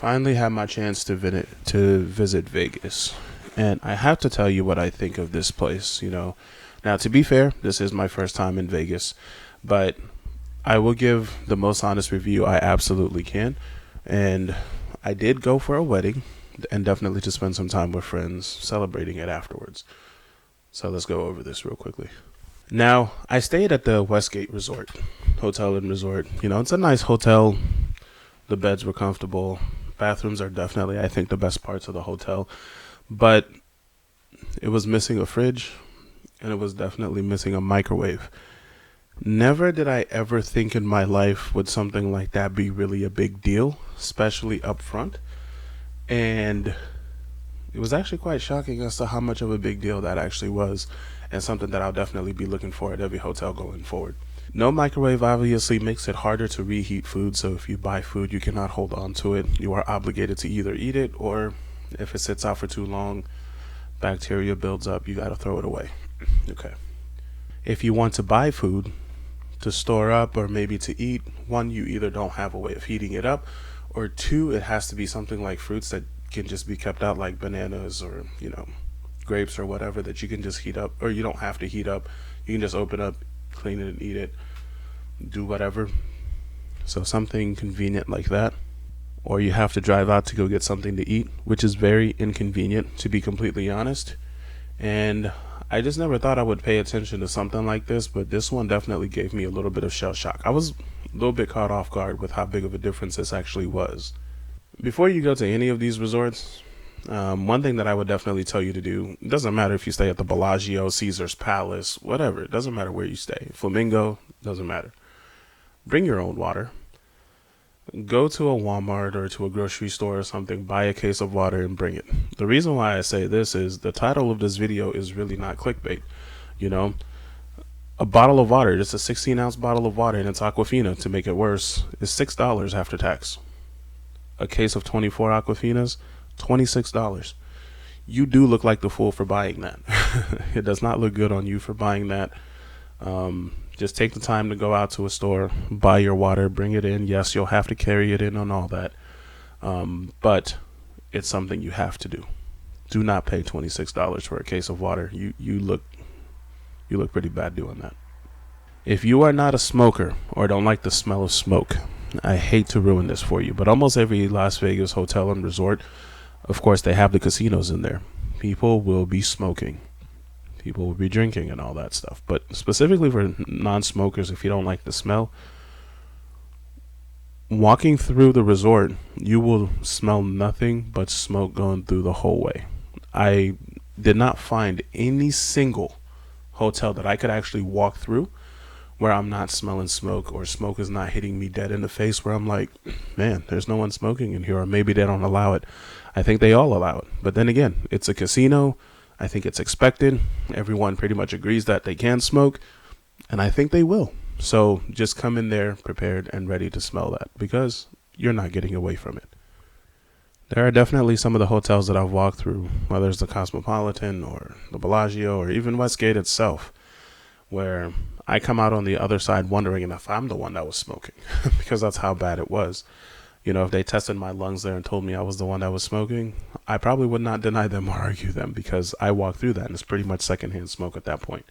finally had my chance to visit Vegas, and I have to tell you what I think of this place. Now to be fair, this is my first time in Vegas, but I will give the most honest review I absolutely can. And I did go for a wedding, and definitely to spend some time with friends celebrating it afterwards. So let's go over this real quickly. Now, I stayed at the Westgate Resort, Hotel and Resort. It's a nice hotel. The beds were comfortable. Bathrooms are definitely, I think, the best parts of the hotel. But it was missing a fridge, and it was definitely missing a microwave. Never did I ever think in my life would something like that be really a big deal, especially up front. And it was actually quite shocking as to how much of a big deal that actually was, and something that I'll definitely be looking for at every hotel going forward. No microwave obviously makes it harder to reheat food, so if you buy food, you cannot hold on to it. You are obligated to either eat it, or if it sits out for too long, bacteria builds up, you gotta throw it away. Okay. If you want to buy food to store up or maybe to eat, one, you either don't have a way of heating it up, or two, it has to be something like fruits that can just be kept out, like bananas or, grapes or whatever, that you can just heat up, or you don't have to heat up. You can just open up, clean it, and eat it, do whatever. So something convenient like that. Or you have to drive out to go get something to eat, which is very inconvenient, to be completely honest. And I just never thought I would pay attention to something like this, but this one definitely gave me a little bit of shell shock. I was a little bit caught off guard with how big of a difference this actually was. Before you go to any of these resorts, one thing that I would definitely tell you to do, it doesn't matter if you stay at the Bellagio, Caesar's Palace, whatever, it doesn't matter where you stay. Flamingo, doesn't matter. Bring your own water. Go to a Walmart or to a grocery store or something, buy a case of water and bring it. The reason why I say this is the title of this video is really not clickbait. You know, a bottle of water, just a 16-ounce bottle of water, and it's Aquafina to make it worse, is $6 after tax. A case of 24 Aquafinas, $26. You do look like the fool for buying that. It does not look good on you for buying that. Just take the time to go out to a store, buy your water, bring it in. Yes, you'll have to carry it in and all that. But it's something you have to do. Do not pay $26 for a case of water. You look pretty bad doing that. If you are not a smoker or don't like the smell of smoke, I hate to ruin this for you, but almost every Las Vegas hotel and resort, of course, they have the casinos in there. People will be smoking. People will be drinking and all that stuff. But specifically for non-smokers, if you don't like the smell, walking through the resort, you will smell nothing but smoke going through the whole way. I did not find any single hotel that I could actually walk through where I'm not smelling smoke, or smoke is not hitting me dead in the face, where I'm like, man, there's no one smoking in here, or maybe they don't allow it. I think they all allow it. But then again, it's a casino. I think it's expected. Everyone pretty much agrees that they can smoke, and I think they will. So just come in there prepared and ready to smell that, because you're not getting away from it. There are definitely some of the hotels that I've walked through, whether it's the Cosmopolitan or the Bellagio or even Westgate itself, where I come out on the other side wondering if I'm the one that was smoking, because that's how bad it was. If they tested my lungs there and told me I was the one that was smoking, I probably would not deny them or argue them, because I walked through that and it's pretty much secondhand smoke at that point.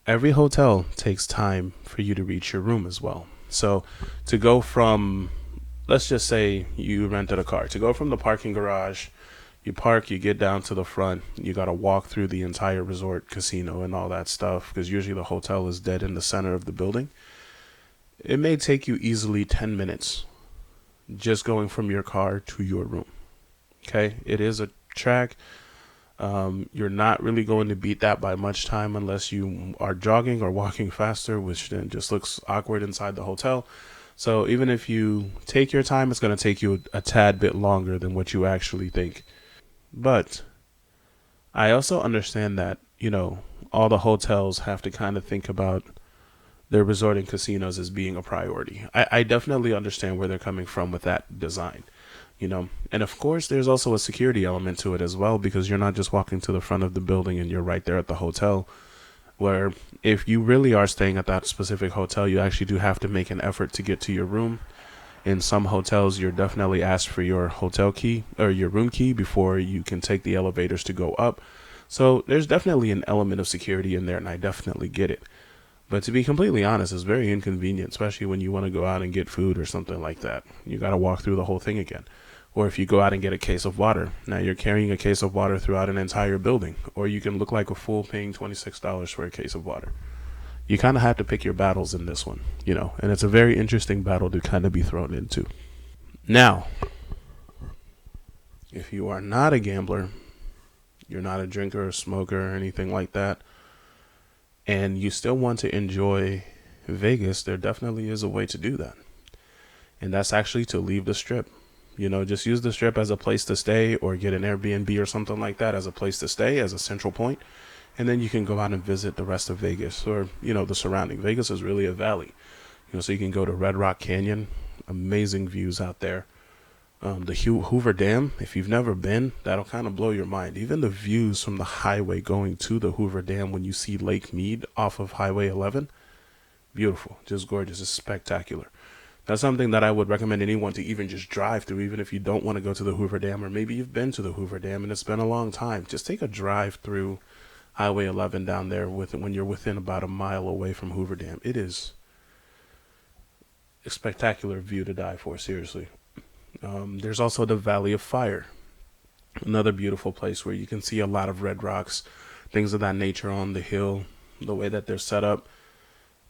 Every hotel takes time for you to reach your room as well. So to go from, let's just say you rented a car, to go from the parking garage, you park, you get down to the front, you got to walk through the entire resort, casino, and all that stuff, because usually the hotel is dead in the center of the building. It may take you easily 10 minutes just going from your car to your room. Okay, it is a track. You're not really going to beat that by much time unless you are jogging or walking faster, which then just looks awkward inside the hotel. So even if you take your time, it's going to take you a tad bit longer than what you actually think. But I also understand that, all the hotels have to kind of think about their resort and casinos as being a priority. I definitely understand where they're coming from with that design, And of course, there's also a security element to it as well, because you're not just walking to the front of the building and you're right there at the hotel, where if you really are staying at that specific hotel, you actually do have to make an effort to get to your room. In some hotels, you're definitely asked for your hotel key or your room key before you can take the elevators to go up. So there's definitely an element of security in there, and I definitely get it. But to be completely honest, it's very inconvenient, especially when you want to go out and get food or something like that. You got to walk through the whole thing again. Or if you go out and get a case of water, now you're carrying a case of water throughout an entire building. Or you can look like a fool paying $26 for a case of water. You kind of have to pick your battles in this one, and it's a very interesting battle to kind of be thrown into. Now, if you are not a gambler, you're not a drinker or smoker or anything like that, and you still want to enjoy Vegas, there definitely is a way to do that. And that's actually to leave the strip. Just use the strip as a place to stay, or get an Airbnb or something like that as a place to stay, as a central point. And then you can go out and visit the rest of Vegas, or, the surrounding. Vegas is really a valley. So you can go to Red Rock Canyon. Amazing views out there. The Hoover Dam, if you've never been, that'll kind of blow your mind. Even the views from the highway going to the Hoover Dam when you see Lake Mead off of Highway 11, beautiful, just gorgeous, it's spectacular. That's something that I would recommend anyone to even just drive through, even if you don't want to go to the Hoover Dam, or maybe you've been to the Hoover Dam and it's been a long time. Just take a drive through Highway 11 down there when you're within about a mile away from Hoover Dam. It is a spectacular view to die for, seriously. There's also the Valley of Fire, another beautiful place where you can see a lot of red rocks, things of that nature on the hill. The way that they're set up,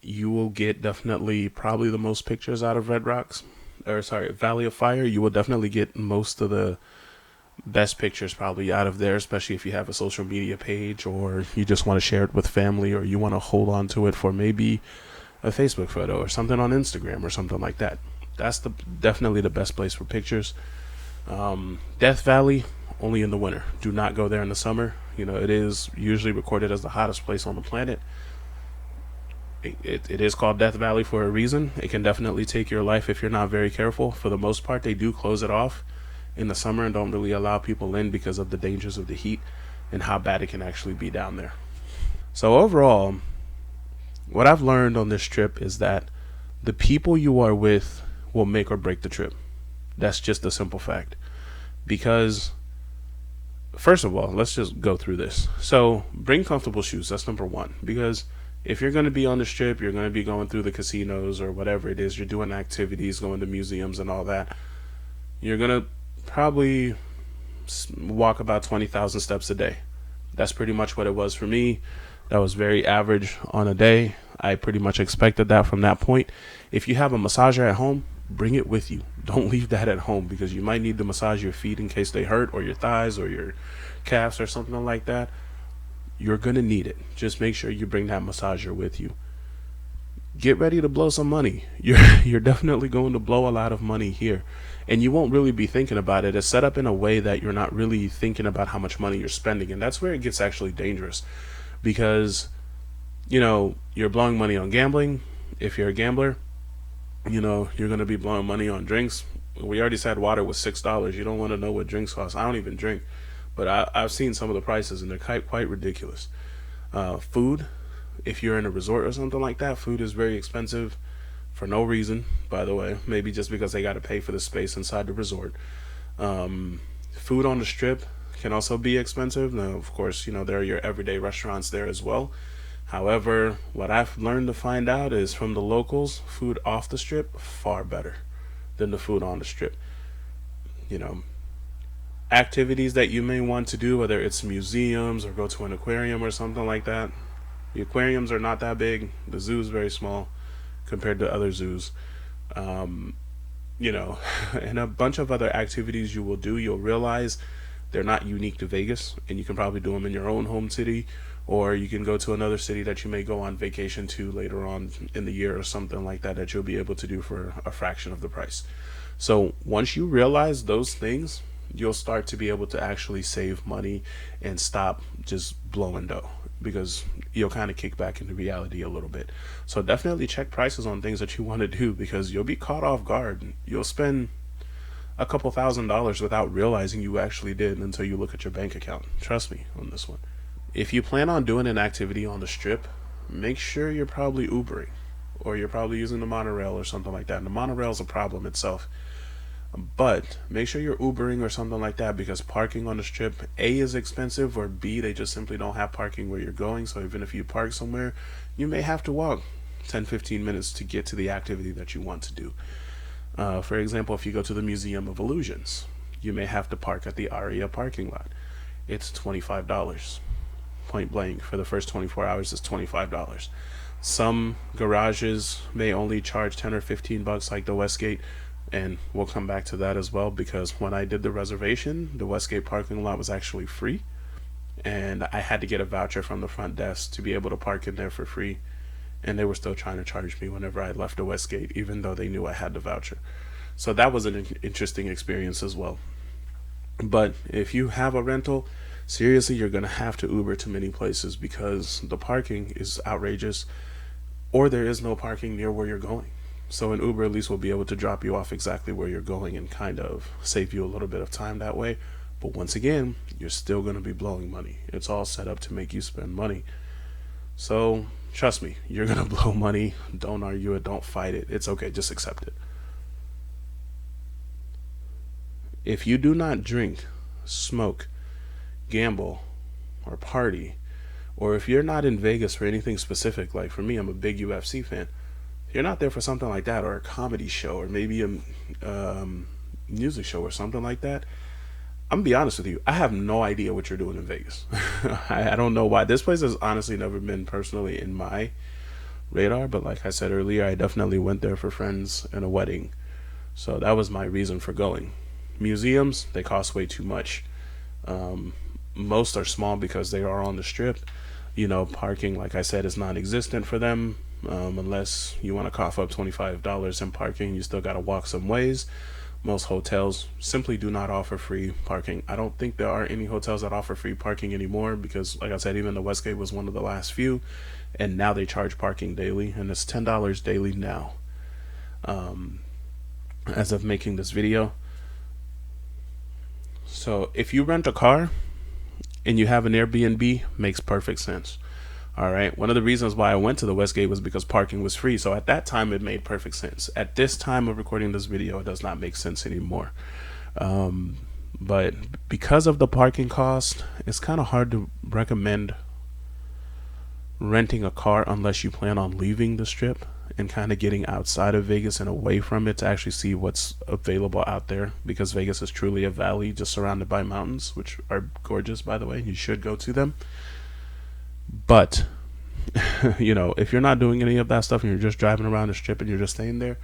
you will get definitely probably the most pictures out of Valley of Fire. You will definitely get most of the best pictures probably out of there, especially if you have a social media page, or you just want to share it with family, or you want to hold on to it for maybe a Facebook photo or something on Instagram or something like that. That's definitely the best place for pictures. Death Valley, only in the winter. Do not go there in the summer. It is usually recorded as the hottest place on the planet. It is called Death Valley for a reason. It can definitely take your life if you're not very careful. For the most part, they do close it off in the summer and don't really allow people in because of the dangers of the heat and how bad it can actually be down there. So overall, what I've learned on this trip is that the people you are with will make or break the trip. That's just a simple fact. Because, first of all, let's just go through this. So, bring comfortable shoes. That's number one. Because if you're going to be on the strip, you're going to be going through the casinos or whatever it is, you're doing activities, going to museums and all that, you're going to probably walk about 20,000 steps a day. That's pretty much what it was for me. That was very average on a day. I pretty much expected that from that point. If you have a massager at home, bring it with you. Don't leave that at home, because you might need to massage your feet in case they hurt, or your thighs or your calves or something like that. You're going to need it. Just make sure you bring that massager with you. Get ready to blow some money. You're definitely going to blow a lot of money here. And you won't really be thinking about it. It's set up in a way that you're not really thinking about how much money you're spending. And that's where it gets actually dangerous. Because, you're blowing money on gambling. If you're a gambler, you're going to be blowing money on drinks. We already said water was $6. You don't want to know what drinks cost. I don't even drink. But I've seen some of the prices, and they're quite ridiculous. Food, if you're in a resort or something like that, food is very expensive for no reason, by the way. Maybe just because they got to pay for the space inside the resort. Food on the strip can also be expensive. Now, of course, there are your everyday restaurants there as well. However, what I've learned to find out is from the locals, food off the strip, far better than the food on the strip. Activities that you may want to do, whether it's museums or go to an aquarium or something like that. The aquariums are not that big. The zoo is very small compared to other zoos. And a bunch of other activities you will do, you'll realize they're not unique to Vegas, and you can probably do them in your own home city, or you can go to another city that you may go on vacation to later on in the year or something like that you'll be able to do for a fraction of the price. So once you realize those things, you'll start to be able to actually save money and stop just blowing dough, because you'll kind of kick back into reality a little bit. So definitely check prices on things that you want to do, because you'll be caught off guard. You'll spend a couple $1,000s without realizing you actually did until you look at your bank account. Trust me on this one. If you plan on doing an activity on the strip, make sure you're probably Ubering. or you're probably using the monorail or something like that. And the monorail is a problem itself. But make sure you're Ubering or something like that, because parking on the strip, A, is expensive, or B, they just simply don't have parking where you're going. So even if you park somewhere, you may have to walk 10-15 minutes to get to the activity that you want to do. For example, if you go to the Museum of Illusions, you may have to park at the Aria parking lot. It's $25. Point blank. For the first 24 hours, it's $25. Some garages may only charge 10 or 15 bucks, like the Westgate, and we'll come back to that as well, because when I did the reservation, the Westgate parking lot was actually free, and I had to get a voucher from the front desk to be able to park in there for free, and they were still trying to charge me whenever I left the Westgate, even though they knew I had the voucher. So that was an interesting experience as well. But if you have a rental, seriously, you're going to have to Uber to many places, because the parking is outrageous, or there is no parking near where you're going. So an Uber at least will be able to drop you off exactly where you're going and kind of save you a little bit of time that way. But once again, you're still going to be blowing money. It's all set up to make you spend money. So trust me, you're going to blow money. Don't argue it. Don't fight it. It's okay. Just accept it. If you do not drink, smoke, gamble, or party, or if you're not in Vegas for anything specific, like for me, I'm a big UFC fan. If you're not there for something like that, or a comedy show, or maybe a music show or something like that, I'm gonna be honest with you, I have no idea what you're doing in Vegas. I don't know why. This place has honestly never been personally in my radar, but like I said earlier, I definitely went there for friends and a wedding. So that was my reason for going. Museums, they cost way too much. Most are small because they are on the strip. Parking, like I said, is non-existent for them. Unless you want to cough up $25 in parking, you still got to walk some ways. Most hotels simply do not offer free parking. I don't think there are any hotels that offer free parking anymore, because like I said, even the Westgate was one of the last few, and now they charge parking daily, and it's $10 daily now, as of making this video. So if you rent a car and you have an Airbnb, makes perfect sense. All right. One of the reasons why I went to the Westgate was because parking was free. So at that time, it made perfect sense. At this time of recording this video, it does not make sense anymore. But because of the parking cost, it's kind of hard to recommend renting a car unless you plan on leaving the strip and kind of getting outside of Vegas and away from it to actually see what's available out there, because Vegas is truly a valley just surrounded by mountains, which are gorgeous, by the way. You should go to them. But if you're not doing any of that stuff and you're just driving around the strip and you're just staying there,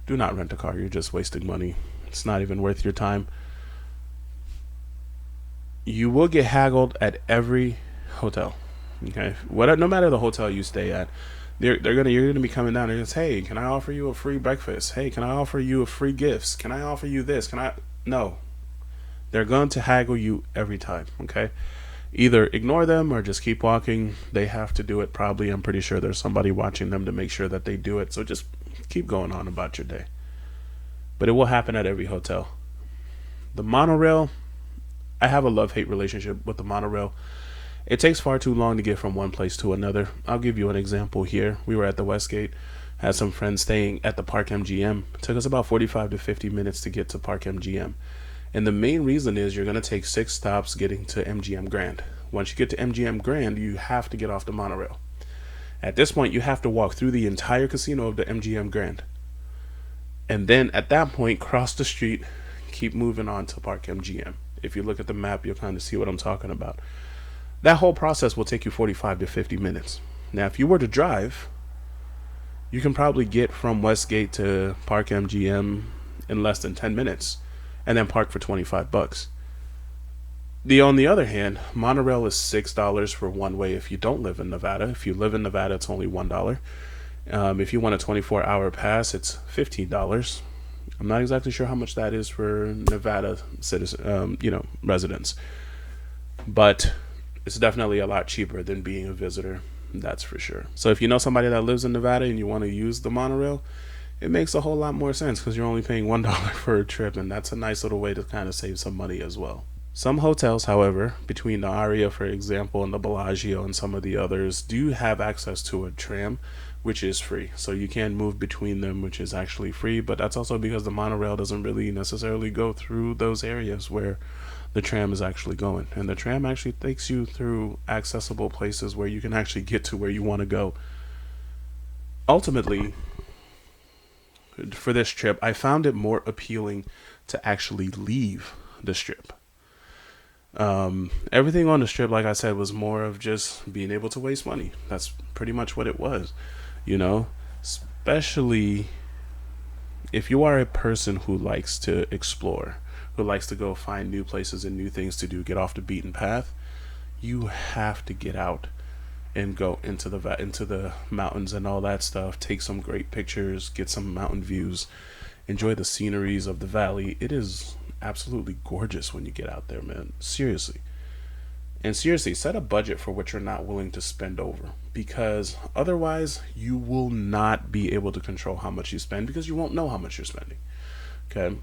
do not rent a car. You're just wasting money. It's not even worth your time. You will get haggled at every hotel. Okay, no matter the hotel you stay at, you're gonna be coming down and just, hey, can I offer you a free breakfast? Hey, can I offer you a free gifts? Can I offer you this? No, they're going to haggle you every time. Okay. Either ignore them or just keep walking. They have to do it probably. I'm pretty sure there's somebody watching them to make sure that they do it. So just keep going on about your day. But it will happen at every hotel. The monorail, I have a love-hate relationship with the monorail. It takes far too long to get from one place to another. I'll give you an example here. We were at the Westgate, had some friends staying at the Park MGM. It took us about 45 to 50 minutes to get to Park MGM. And the main reason is you're going to take 6 stops getting to MGM Grand. Once you get to MGM Grand, you have to get off the monorail. At this point, you have to walk through the entire casino of the MGM Grand. And then at that point, cross the street, keep moving on to Park MGM. If you look at the map, you'll kind of see what I'm talking about. That whole process will take you 45 to 50 minutes. Now, if you were to drive, you can probably get from Westgate to Park MGM in less than 10 minutes. And then park for $25. On the other hand, monorail is $6 for one way if you don't live in Nevada. If you live in Nevada, it's only $1. If you want a 24-hour pass, it's $15. I'm not exactly sure how much that is for Nevada residents, but it's definitely a lot cheaper than being a visitor. That's for sure. So if you know somebody that lives in Nevada and you want to use the monorail, it makes a whole lot more sense, because you're only paying $1 for a trip, and that's a nice little way to kind of save some money as well. Some hotels, however, between the Aria, for example, and the Bellagio and some of the others, do have access to a tram, which is free. So you can move between them, which is actually free, but that's also because the monorail doesn't really necessarily go through those areas where the tram is actually going. And the tram actually takes you through accessible places where you can actually get to where you want to go. Ultimately, for this trip, I found it more appealing to actually leave the strip. Everything on the strip, like I said, was more of just being able to waste money. That's pretty much what it was, you know, especially if you are a person who likes to explore, who likes to go find new places and new things to do, get off the beaten path. You have to get out and go into the mountains and all that stuff. Take some great pictures, get some mountain views, enjoy the sceneries of the valley. It is absolutely gorgeous when you get out there, man. Seriously. And seriously, set a budget for what you're not willing to spend over, because otherwise you will not be able to control how much you spend, because you won't know how much you're spending. Okay.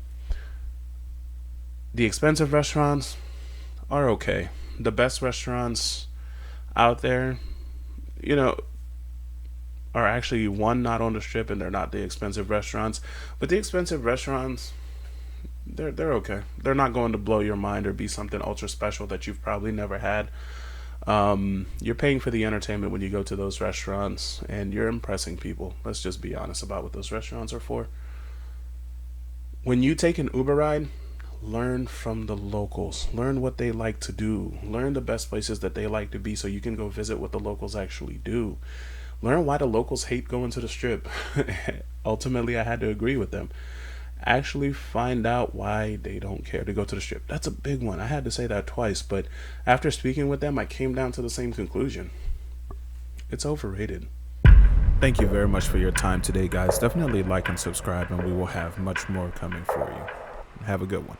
The expensive restaurants are okay. The best restaurants out there, you know, are actually one, not on the strip, and they're not the expensive restaurants. But the expensive restaurants, they're okay. They're not going to blow your mind or be something ultra special that you've probably never had. You're paying for the entertainment when you go to those restaurants, and you're impressing people. Let's just be honest about what those restaurants are for. When you take an Uber ride, learn from the locals. Learn what they like to do. Learn the best places that they like to be, so you can go visit what the locals actually do. Learn why the locals hate going to the strip. Ultimately, I had to agree with them. Actually find out why they don't care to go to the strip. That's a big one. I had to say that twice, but after speaking with them, I came down to the same conclusion. It's overrated. Thank you very much for your time today, guys. Definitely like and subscribe, and we will have much more coming for you. Have a good one.